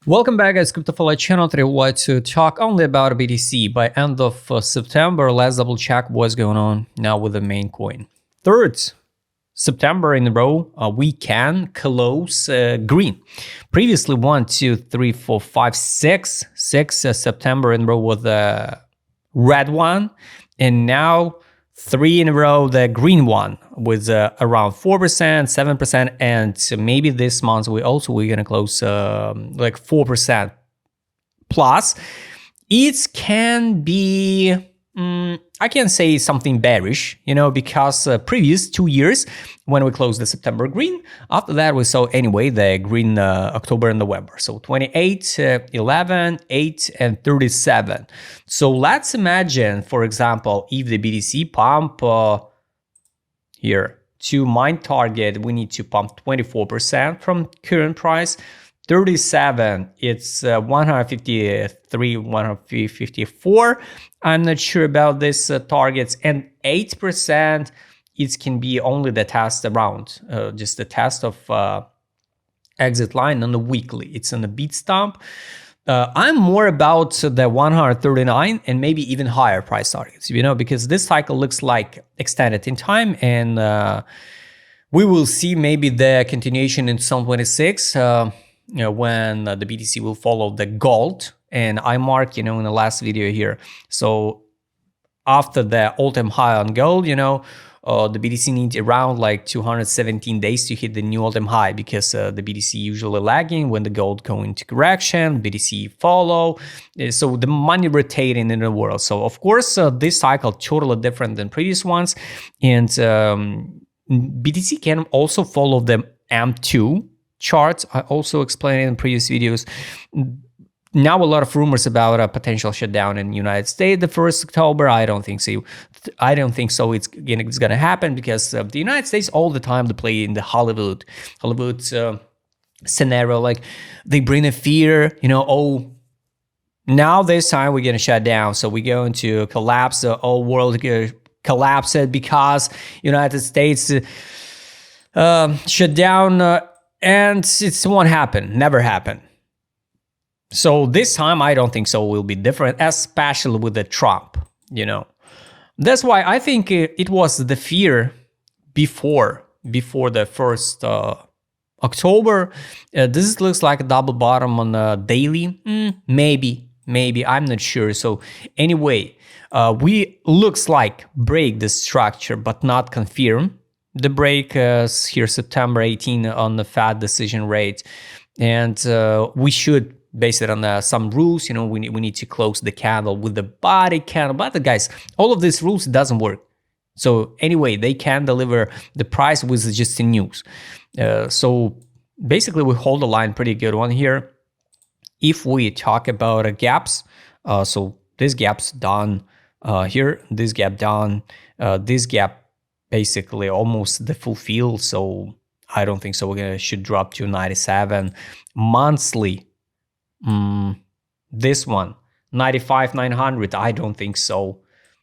Welcome back, guys. Crypto channel. Today, we want to talk only about BTC. By end of September, let's double check what's going on now with the main coin. 3rd September in a row, we can close green. Previously, 1, 2, 3, 4, 5, 6 September in a row with the red one, and now 3 in a row the green one with around 4%, 7%, and maybe this month we're gonna close like 4% plus. It can be I can say something bearish, because previous 2 years when we closed the September green, after that we saw anyway the green October and November. So 28, 11, 8, and 37. So let's imagine, for example, if the BTC pump here to mine target, we need to pump 24% from current price. 37, it's 153, 154. I'm not sure about this targets. And 8%, it can be only the test around, just the test of exit line on the weekly. It's on the beat stomp. I'm more about the 139 and maybe even higher price targets, because this cycle looks like extended in time, and we will see maybe the continuation in 2026. When the BTC will follow the gold, and I marked, in the last video here. So after the all-time high on gold, the BTC needs around like 217 days to hit the new all-time high, because the BTC usually lagging when the gold go into correction, BTC follow. So the money rotating in the world. So of course, this cycle totally different than previous ones, and BTC can also follow the M2 charts. I also explained it in previous videos. Now a lot of rumors about a potential shutdown in the United States the 1st October. I don't think so. It's going to happen, because the United States all the time they play in the Hollywood scenario. Like they bring a fear, oh, now this time we're going to shut down. So we're going to collapse, the whole world collapse it because United States shut down. And it won't happen, never happen. So this time, I don't think so will be different, especially with the Trump, That's why I think it was the fear before the 1st October. This looks like a double bottom on a daily. Maybe, I'm not sure. So anyway, we looks like break the structure, but not confirm. The break is here September 18 on the Fed decision rate, and we should base it on some rules. We need to close the candle with the body candle. But guys, all of these rules doesn't work. So anyway, they can deliver the price with just the news. So basically, we hold the line pretty good one here. If we talk about gaps, so this gap's done here, this gap done, this gap basically almost the full field, so I don't think so. Should drop to 97 monthly. This one 95,900. I don't think so.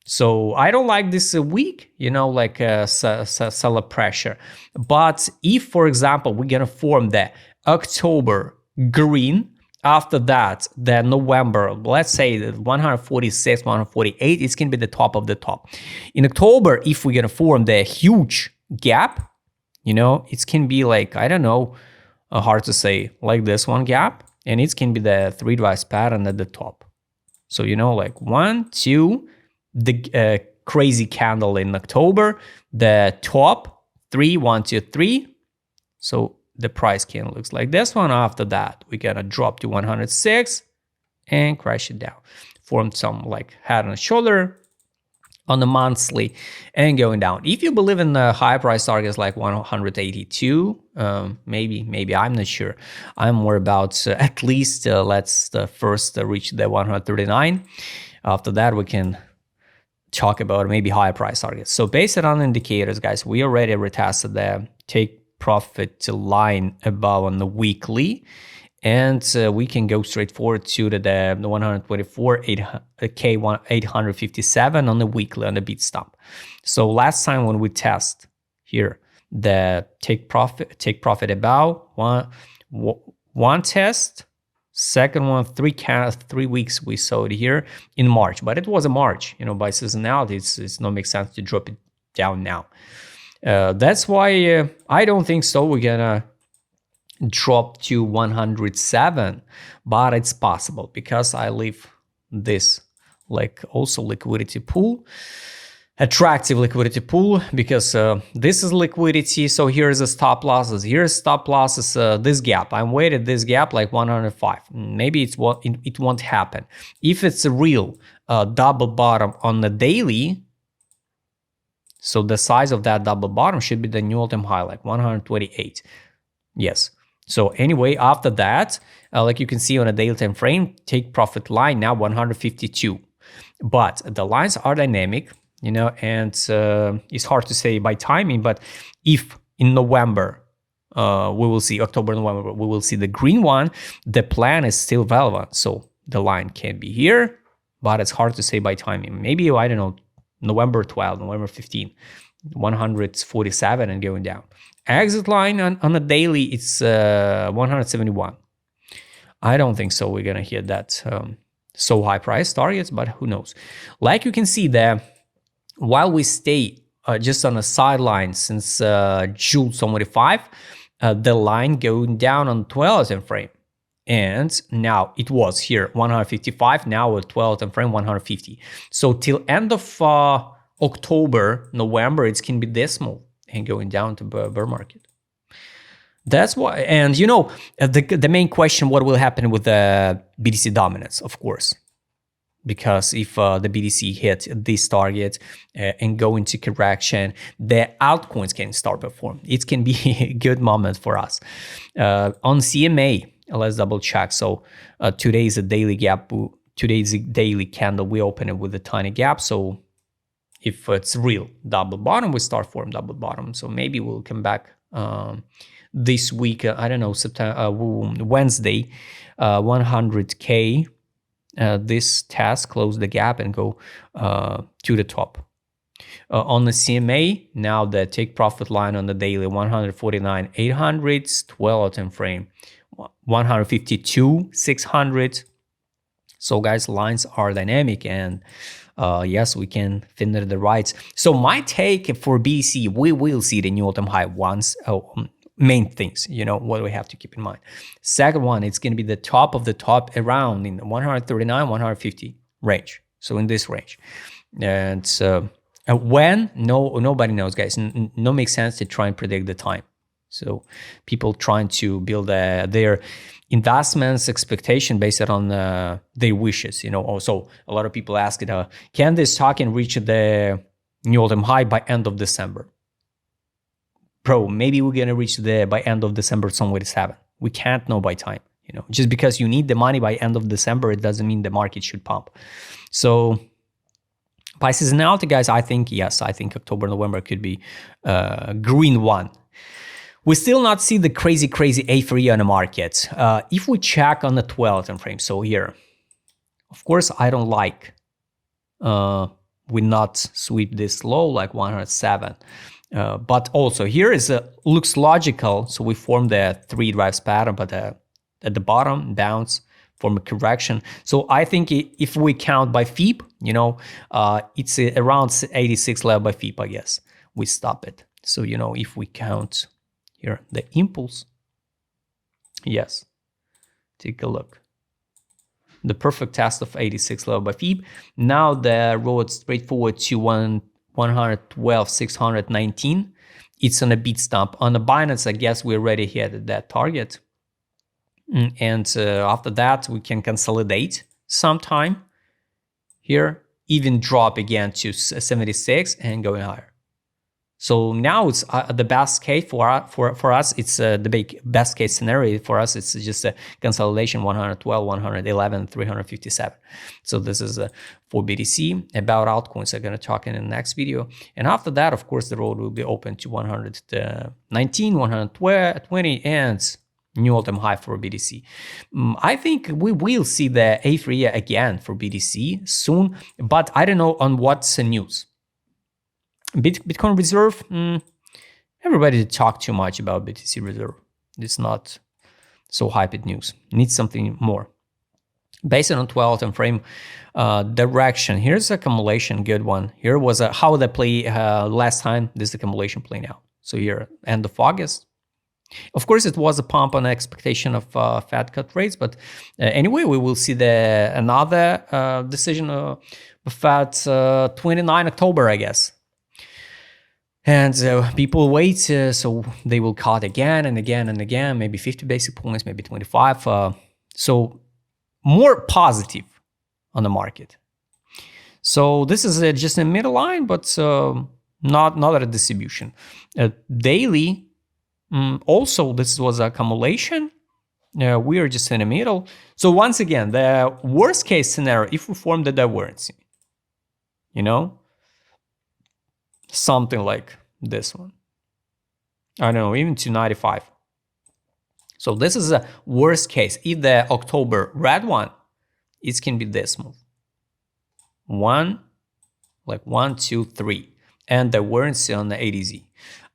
So I don't like this week, like seller pressure. But if, for example, we're gonna form the October green. After that, the November, let's say the 146, 148, it's going to be the top of the top. In October, if we're going to form the huge gap, it can be like, I don't know, hard to say, like this one gap, and it can be the 3 rise pattern at the top. So, like 1, 2, the crazy candle in October, the top, 3, 1, 2, 3. So the price candle looks like this one. After that, we're gonna drop to 106 and crash it down. Form some like head and shoulder on the monthly and going down. If you believe in the high price targets like 182, maybe I'm not sure. I'm more about at least let's first reach the 139. After that, we can talk about maybe higher price targets. So based on indicators, guys, we already retested the take profit line above on the weekly, and we can go straight forward to the 124 857 on the weekly on the beat stomp. So last time when we test here the take profit above one test, Second one, 3 weeks we saw it here in March, but it was a March, you know, by seasonality, it's not make sense to drop it down now. That's why I don't think so. We're gonna drop to 107, but it's possible because I leave this like also liquidity pool, attractive liquidity pool, because this is liquidity. So here's the stop losses, here's stop losses, this gap, I'm waiting this gap like 105. Maybe it won't happen. If it's a real double bottom on the daily, so the size of that double bottom should be the new all-time high, like 128. Yes. So anyway, after that, like you can see on a daily time frame, take profit line now 152. But the lines are dynamic, you know, and it's hard to say by timing. But if in November, we will see October, November, we will see the green one, the plan is still relevant. So the line can be here, but it's hard to say by timing. Maybe, I don't know, November 12, November 15, 147 and going down. Exit line on a daily, it's 171. I don't think so. We're gonna hit that so high price targets, but who knows? Like you can see there, while we stay just on a sideline since June 25, the line going down on 12 time frame, and now it was here 155. Now at 12 time frame 150. So till end of October, November, it can be decimal and going down to bear market. That's why, and you know, the main question, what will happen with the BTC dominance, of course, because if the BTC hit this target and go into correction, the altcoins can start perform. It can be a good moment for us. On CMA, let's double check. So today is a daily gap. Today's a daily candle. We open it with a tiny gap. So if it's real double bottom, we start form double bottom. So maybe we'll come back this week. I don't know, September, Wednesday, 100K. This task, close the gap and go to the top. On the CMA, now the take profit line on the daily 149, 800, 12 time frame 152, 600. So guys, lines are dynamic, and yes, we can finish the rights. So my take for BTC, we will see the new all-time high once. Main things, you know, what we have to keep in mind. Second one, it's going to be the top of the top around in the 139, 150 range. So in this range. And when, nobody knows, guys. No makes sense to try and predict the time. So people trying to build their investments expectation based on their wishes, you know. Also, a lot of people ask it, can this token reach the new all-time high by end of December? Bro, maybe we're gonna reach by end of December somewhere to 7. We can't know by time, you know. Just because you need the money by end of December, it doesn't mean the market should pump. So by seasonality, guys, I think yes, I think October, November could be green one. We still not see the crazy euphoria on the market. If we check on the 12 time frame, so here, of course, I don't like we not sweep this low like 107. But also here is looks logical. So we form the 3 drives pattern, but at the bottom bounce, form a correction. So I think if we count by FIB, you know, it's around 86 level by FIB, I guess. We stop it. So, you know, if we count here the impulse, yes, take a look. The perfect test of 86 level by FIB. Now the road straight forward to 112, 619. It's on a beat stomp. On the Binance, I guess we already hit that target. And after that, we can consolidate sometime here, even drop again to 76 and going higher. So now it's the best case for us. It's the best case scenario for us. It's just a consolidation 112, 111, 357. So this is for BTC. About altcoins, I'm going to talk in the next video. And after that, of course, the road will be open to 119, 120, and new all-time high for BTC. I think we will see the euphoria again for BTC soon, but I don't know on what's the news. Bitcoin reserve, everybody talk too much about BTC reserve. It's not So hyped news. Needs something more. Based on 12 time frame direction, here's accumulation, good one. Here was how they play last time. This accumulation play now. So here, end of August. Of course, it was a pump on expectation of Fed cut rates, but anyway, we will see another decision of Fed 29 October, I guess. And people wait, so they will cut again and again and again, maybe 50 basic points, maybe 25. So more positive on the market. So this is just a middle line, but not a distribution. Daily, also this was accumulation. We are just in the middle. So once again, the worst case scenario, if we form the divergence, something like this one. I don't know, even 295. So this is a worst case. If the October red one, it can be this move. 1, 2, 3. And the divergence on the ADZ.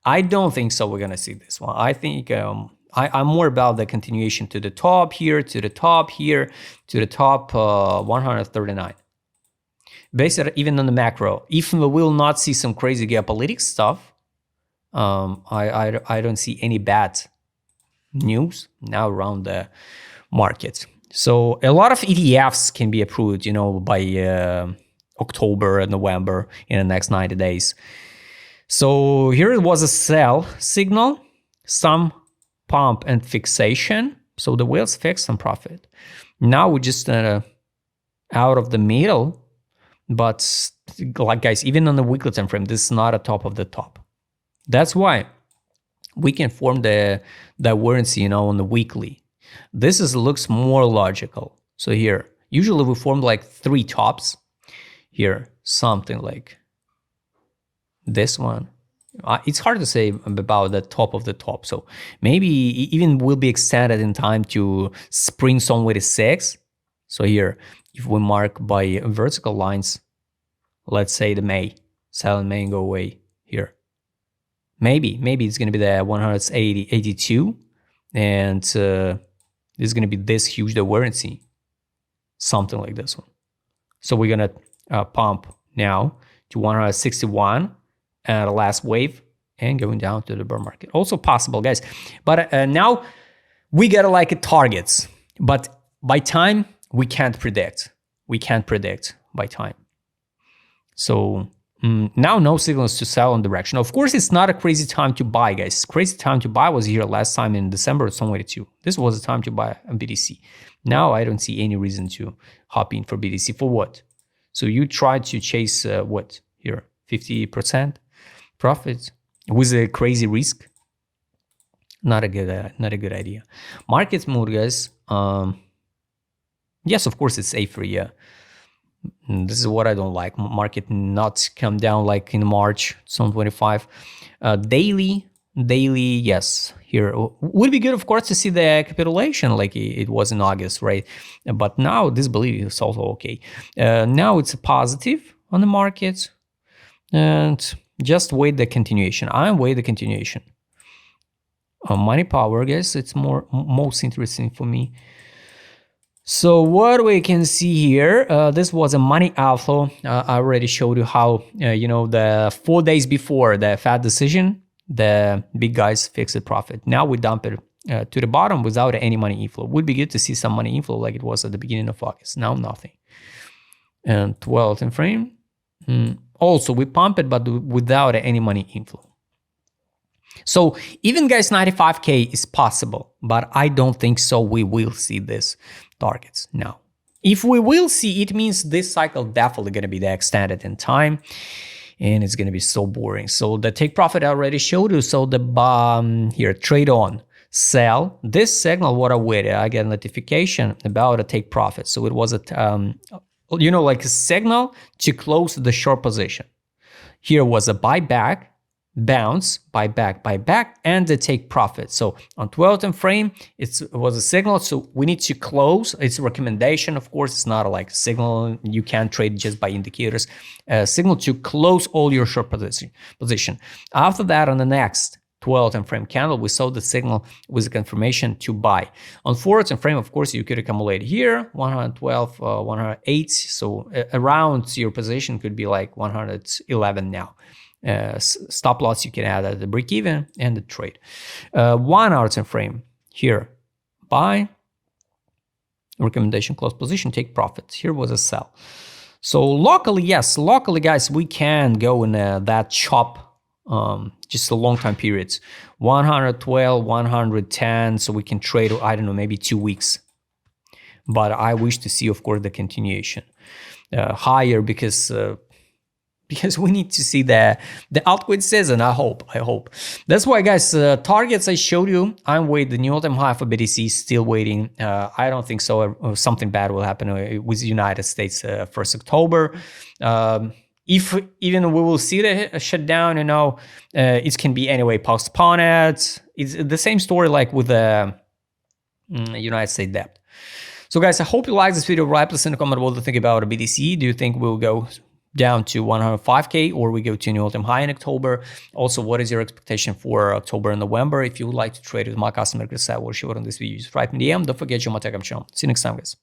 I don't think so we're going to see this one. I think I'm more about the continuation to the top here, to the top here, to the top 139. Based even on the macro, if we will not see some crazy geopolitics stuff, I don't see any bad news now around the market. So a lot of ETFs can be approved, by October and November in the next 90 days. So here it was a sell signal, some pump and fixation. So the whales fixed some profit. Now we're just out of the middle. But like guys, even on the weekly time frame, this is not a top of the top. That's why we can form the divergence, on the weekly. This looks more logical. So here, usually we form like 3 tops. Here, something like this one. It's hard to say about the top of the top. So maybe even will be extended in time to spring somewhere to 6. So here, if we mark by vertical lines, let's say the May, sell in May and go away here. Maybe it's going to be the 182, and this is going to be this huge divergence, something like this one. So we're going to pump now to 161 and the last wave and going down to the bear market. Also possible, guys. But now we get like targets, but by time we can't predict. We can't predict by time. So now no signals to sell on direction. Of course, it's not a crazy time to buy, guys. Crazy time to buy was here last time in December 2022. This was the time to buy a BTC. Now I don't see any reason to hop in for BTC. For what? So you try to chase what here? 50% profits with a crazy risk. Not a good idea. Market mood, guys. Yes, of course it's safer. Yeah. This is what I don't like. Market not come down like in March 2025. Daily, yes. Here would be good, of course, to see the capitulation like it was in August, right? But now this belief is also okay. Now it's a positive on the market, and just wait the continuation. I'm wait the continuation. Money power, guys. It's most interesting for me. So what we can see here, this was a money outflow. I already showed you how, the 4 days before the Fed decision, the big guys fixed the profit. Now we dump it to the bottom without any money inflow. Would be good to see some money inflow like it was at the beginning of August. Now nothing. And 12 time frame. Also, we pump it, but without any money inflow. So even guys, 95K is possible, but I don't think so we will see this targets now. If we will see, it means this cycle definitely going to be extended in time, and it's going to be so boring. So the take profit I already showed you. So the here, trade on, sell. This signal, what I waited, I get a notification about a take profit. So it was like a signal to close the short position. Here was a buyback, bounce, buy back, and the take profit. So on 12 time frame, it was a signal. So we need to close. It's a recommendation, of course. It's not like a signal. You can't trade just by indicators. A signal to close all your short position. After that, on the next 12 time frame candle, we saw the signal with a confirmation to buy. On 4 time frame, of course, you could accumulate here 112, 108. So around your position could be like 111 now. Stop loss you can add at the break even and the trade. 1 hour time frame here, buy. Recommendation, close position, take profits. Here was a sell. So locally, yes, locally, guys, we can go in that chop, just a long time periods, 112, 110. So we can trade, I don't know, maybe 2 weeks. But I wish to see, of course, the continuation higher because we need to see the altcoin season. I hope. That's why, guys, targets I showed you, I'm waiting. The new all-time high for BTC is still waiting. I don't think so. Something bad will happen with the United States 1st October. If even we will see the shutdown, it can be anyway postponed. It's the same story like with the United States debt. So, guys, I hope you like this video. Write us in the comment what you think about BTC. Do you think we'll go down to 105K or we go to a new all-time high in October? Also, what is your expectation for October and November? If you would like to trade with my customer, Chris, I will show it on this video. Just write me DM. Don't forget your Telegram channel. See you next time, guys.